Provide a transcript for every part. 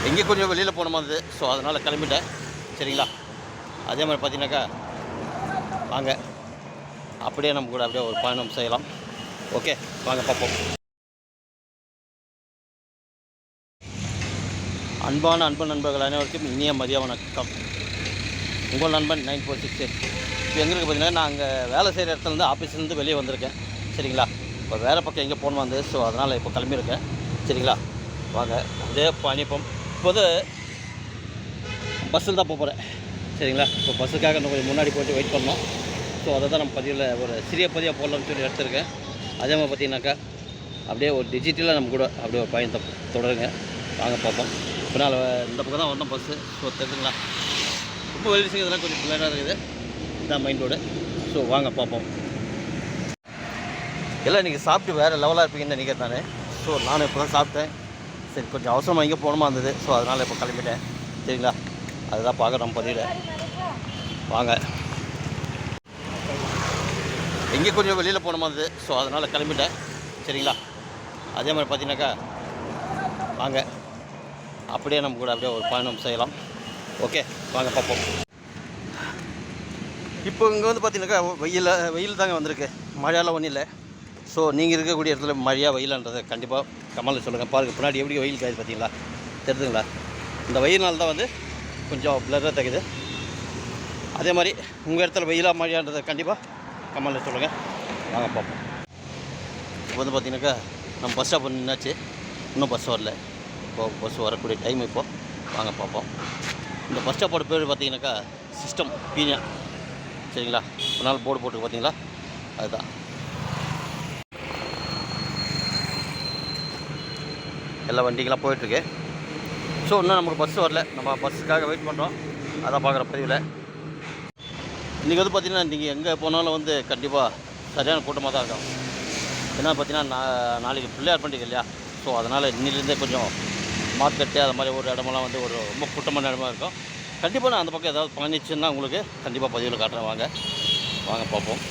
எங்கே கொஞ்சம் வெளியில் போன மாதிரி, ஸோ அதனால் கிளம்பிட்டேன். சரிங்களா? அதே மாதிரி பார்த்தீங்கன்னாக்கா வாங்க அப்படியே நம்ம கூட அப்படியே ஒரு பயணம் செய்யலாம். ஓகே, வாங்க பார்ப்போம். அன்பான நண்பர்கள் அனைவருக்கும் இனிய மதிய வணக்கம். உங்கள் நண்பன் 9468. இப்போ எங்கே இருக்குது பார்த்தீங்கன்னா, நான் அங்கே வேலை செய்கிற இடத்துலேருந்து ஆஃபீஸ்லேருந்து வெளியே வந்திருக்கேன். சரிங்களா? இப்போ வேறு பக்கம் எங்கே போகணும் வந்து, ஸோ அதனால் இப்போ கிளம்பியிருக்கேன். சரிங்களா? வாங்க அப்படியே பயணிப்போம். இப்போது பஸ்ஸில் தான் போகிறேன். சரிங்களா? இப்போ பஸ்ஸுக்காக இன்னும் கொஞ்சம் முன்னாடி போய்ட்டு வெயிட் பண்ணோம். ஸோ அதை தான் நம்ம பதிவில் ஒரு சிறிய பதிவாக போடலாம்னு சொல்லி எடுத்துருக்கேன். அதே மாதிரி பார்த்திங்கனாக்கா அப்படியே ஒரு டிஜிட்டலாக நம்ம கூட அப்படியே ஒரு பயணத்தை தொடருங்க. வாங்க பார்ப்போம். இப்போ நான் இந்த பக்கம் தான் வரணும் பஸ்ஸு. ஸோ தெரிஞ்சுங்களா? ரொம்ப வெளி செய்யறதுலாம் கொஞ்சம் பிள்ளைடாக இருக்குது. இதுதான் மைண்ட் ரோடு. ஸோ வாங்க பார்ப்போம். எல்லாம் இன்றைக்கி சாப்பிட்டு வேறு லெவலாக இருப்பீங்கன்னு நினைக்கிறேன் நான். ஸோ நானும் இப்போ தான் சாப்பிட்டேன். சரி, கொஞ்சம் அவசரமாக எங்கே போகணுமா இருந்தது. ஸோ அதனால் இப்போ கிளம்பிட்டேன். சரிங்களா? அதுதான் பார்க்குறோம் பதிவில். வாங்க எங்கே கொஞ்சம் வெளியில் போகணுமா இருந்தது. ஸோ அதனால் கிளம்பிட்டேன். சரிங்களா? அதே மாதிரி பார்த்தீங்கன்னாக்கா வாங்க அப்படியே நம்ம கூட அப்படியே ஒரு பயணம் செய்யலாம். ஓகே, வாங்க பார்ப்போம். இப்போ இங்கே வந்து பார்த்தீங்கன்னாக்கா வெயில் தாங்க வந்திருக்கு. மழையெல்லாம் ஒன்றும் இல்லை. ஸோ நீங்கள் இருக்கக்கூடிய இடத்துல மழையா வெயிலான்றதை கண்டிப்பாக கமெண்ட்டில் சொல்லுங்கள். பாருங்கள் பின்னாடி எப்படி வெயில் காயுது பார்த்தீங்களா? தெரியுதுங்களா? இந்த வெயில்னால தான் வந்து கொஞ்சம் பிளராக தெரியுது. அதே மாதிரி உங்கள் இடத்துல வெயிலாக மழையான்றதை கண்டிப்பாக கமெண்ட்டில் சொல்லுங்கள். வாங்க பார்ப்போம். இப்போ வந்து பார்த்தீங்கன்னாக்கா நம்ம பஸ் ஸ்டாப் நின்னாச்சு. இன்னும் பஸ் வரல. இப்போ பஸ் வரக்கூடிய டைம் இப்போது. வாங்க பார்ப்போம். இந்த பஸ் ஸ்டாப்போட பேர் பார்த்தீங்கன்னாக்கா சிஸ்டம் பீனியா. சரிங்களா? ஒரு நாள் போர்டு போட்டு பார்த்தீங்களா? அதுதான். எல்லா வண்டிங்களாம் போயிட்டுருக்கு. ஸோ இன்னும் நமக்கு பஸ் வரல. நம்ம பஸ்ஸுக்காக வெயிட் பண்ணுறோம். அதான் பார்க்குற பதிவில். இன்றைக்கி வந்து பார்த்திங்கன்னா நீங்கள் எங்கே போனாலும் வந்து கண்டிப்பாக சரியான கூட்டமாக தான் இருக்கும். ஏன்னா பார்த்தீங்கன்னா நாளைக்கு பிள்ளையார் பண்டிகை இல்லையா? ஸோ அதனால் இன்னிலேருந்தே கொஞ்சம் மார்க்கெட்டு அது மாதிரி ஒரு இடமெல்லாம் வந்து ஒரு ரொம்ப கூட்டமான இடமா இருக்கும். கண்டிப்பாக நான் அந்த பக்கம் ஏதாவது பயணிச்சுன்னா உங்களுக்கு கண்டிப்பாக பதிவில் காட்டுறேன். வாங்க பார்ப்போம்.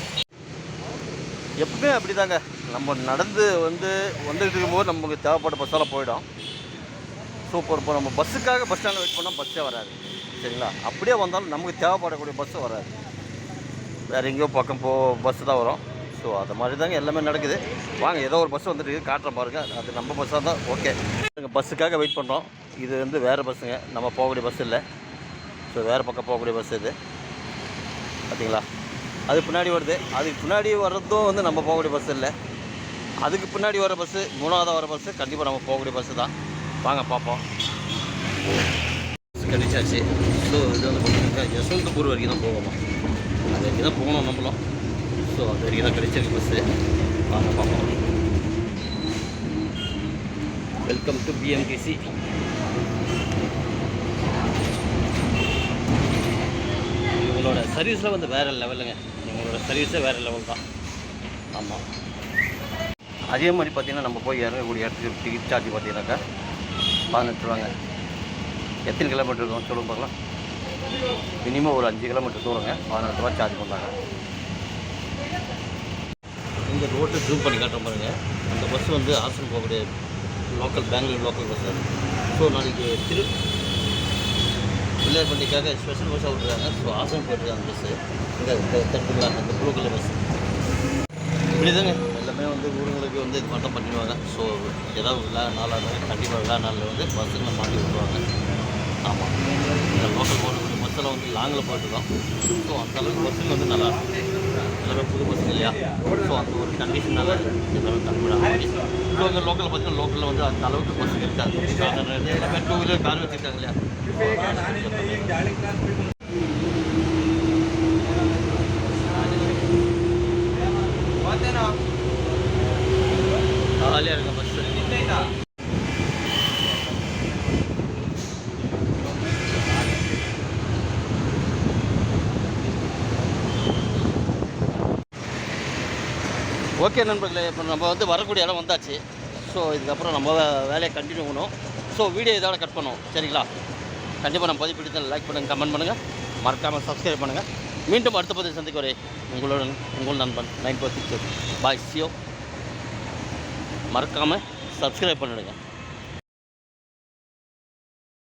எப்பவுமே அப்படி தாங்க. நம்ம நடந்து வந்துக்கிட்டு இருக்கும்போது நமக்கு தேவைப்பட்ட பஸ்ஸால் போயிடும். ஸோ இப்போ நம்ம பஸ்ஸுக்காக பஸ் ஸ்டாண்டில் வெயிட் பண்ணால் பஸ்ஸே வராது. சரிங்களா? அப்படியே வந்தாலும் நமக்கு தேவைப்படக்கூடிய பஸ்ஸு வராது. வேறு எங்கேயோ பக்கம் பஸ்ஸு தான் வரும். ஸோ அது மாதிரி தாங்க எல்லாமே நடக்குது. வாங்க, ஏதோ ஒரு பஸ் வந்துட்டு காட்டுறேன் பாருங்கள். அது நம்ம பஸ்ஸாக தான். ஓகே, நாங்கள் பஸ்ஸுக்காக வெயிட் பண்ணுறோம். இது வந்து வேறு பஸ்ஸுங்க, நம்ம போகக்கூடிய பஸ் இல்லை. ஸோ வேறு பக்கம் போகக்கூடிய பஸ் இது பார்த்தீங்களா? அது பின்னாடி வருது. அதுக்கு பின்னாடி வர்றதும் வந்து நம்ம போகக்கூடிய பஸ் இல்லை. அதுக்கு பின்னாடி வர பஸ்ஸு, மூணாவதாக வர பஸ்ஸு கண்டிப்பாக நம்ம போகக்கூடிய பஸ்ஸு தான். வாங்க பார்ப்போம். கிடைச்சாச்சு. ஸோ இது வந்து பார்த்தீங்கன்னா யஸ்வந்தபூர் வரைக்கும் தான் போகணும். அது வரைக்கும் தான் போகணும் நம்மளும். ஸோ அது வரைக்கும் தான் கிடைச்சிருக்கு பஸ்ஸு. வாங்க பார்ப்போம். Welcome to BMTC. உங்களோட சர்வீஸில் வந்து வேறு லெவலுங்க. உங்களோட சர்வீஸே வேறு லெவல் தான். ஆமாம். அதே மாதிரி பார்த்திங்கன்னா நம்ம போய் இறங்கக்கூடிய இடத்துக்கு டிக்கெட் சார்ஜ் பார்த்தீங்கன்னாக்கா 18 ரூபாங்க. எத்தனை கிலோமீட்டர் இருக்கும் சொல்லுங்க பார்க்கலாம். மினிமம் ஒரு 5 கிலோமீட்டர் தூரங்க. 18 ரூபா சார்ஜ் பண்ணுறாங்க. இந்த ரோட்டை ஜூம் பண்ணி காட்டுற பாருங்க. அந்த பஸ் வந்து ஆசன் போகக்கூடிய local Bengaluru local bus. So நாளைக்கு பிள்ளையார் பண்டிகைக்காக ஸ்பெஷல் பஸ்ஸாக விட்டுருக்காங்க. ஸோ ஆசன் போயிட்டுருக்காங்க பஸ்ஸு. இங்கே தட்டுங்களா அந்த ப்ளூ கலர் பஸ். இப்படி தாங்க எல்லாமே வந்து ஊருங்களுக்கு வந்து இது மட்டும் பண்ணிடுவாங்க. ஸோ ஏதாவது நாளாக இருந்தாலும் கண்டிப்பாக விழா நாளில் வந்து பஸ்ஸுங்களை மாட்டி விட்டுருவாங்க. ஆமாம், இந்த லோக்கல் போகக்கூடிய பஸ்ஸெல்லாம் வந்து லாங்கில் போயிட்டுருக்கோம். ஸோ அந்தளவுக்கு பஸ்ஸுங்க வந்து நல்லா எல்லாமே புது பஸ் இல்லையா? ஸோ அந்த ஒரு கண்டிஷனால் எல்லாமே கம்மியாக. ஸோ இங்கே லோக்கலில் பார்த்தீங்கன்னா லோக்கலில் வந்து அந்த அளவுக்கு பஸ்ஸுங்க இருக்காது. எல்லாமே 2 வீலர் கார் வச்சுருக்காங்க இல்லையா? ஜாலியாக இருக்க பஸ். ஓகே நண்பர்களே, இப்போ நம்ம வந்து வரக்கூடிய இடம் வந்தாச்சு. ஸோ இதுக்கப்புறம் நம்ம வேலையை கண்டினியூ பண்ணணும். ஸோ வீடியோ இதோட கட் பண்ணுவோம். சரிங்களா? கண்டிப்பாக நம்ம பதிவு பிடித்தால் லைக் பண்ணுங்கள், கமெண்ட் பண்ணுங்கள், மறக்காமல் சப்ஸ்கிரைப் பண்ணுங்கள். மீண்டும் அடுத்த பதிவு சந்திக்க வரே உங்கள் நண்பன் 9468. பாய், சியோ. மறக்காமல் சப்ஸ்கிரைப் பண்ணிடுங்க.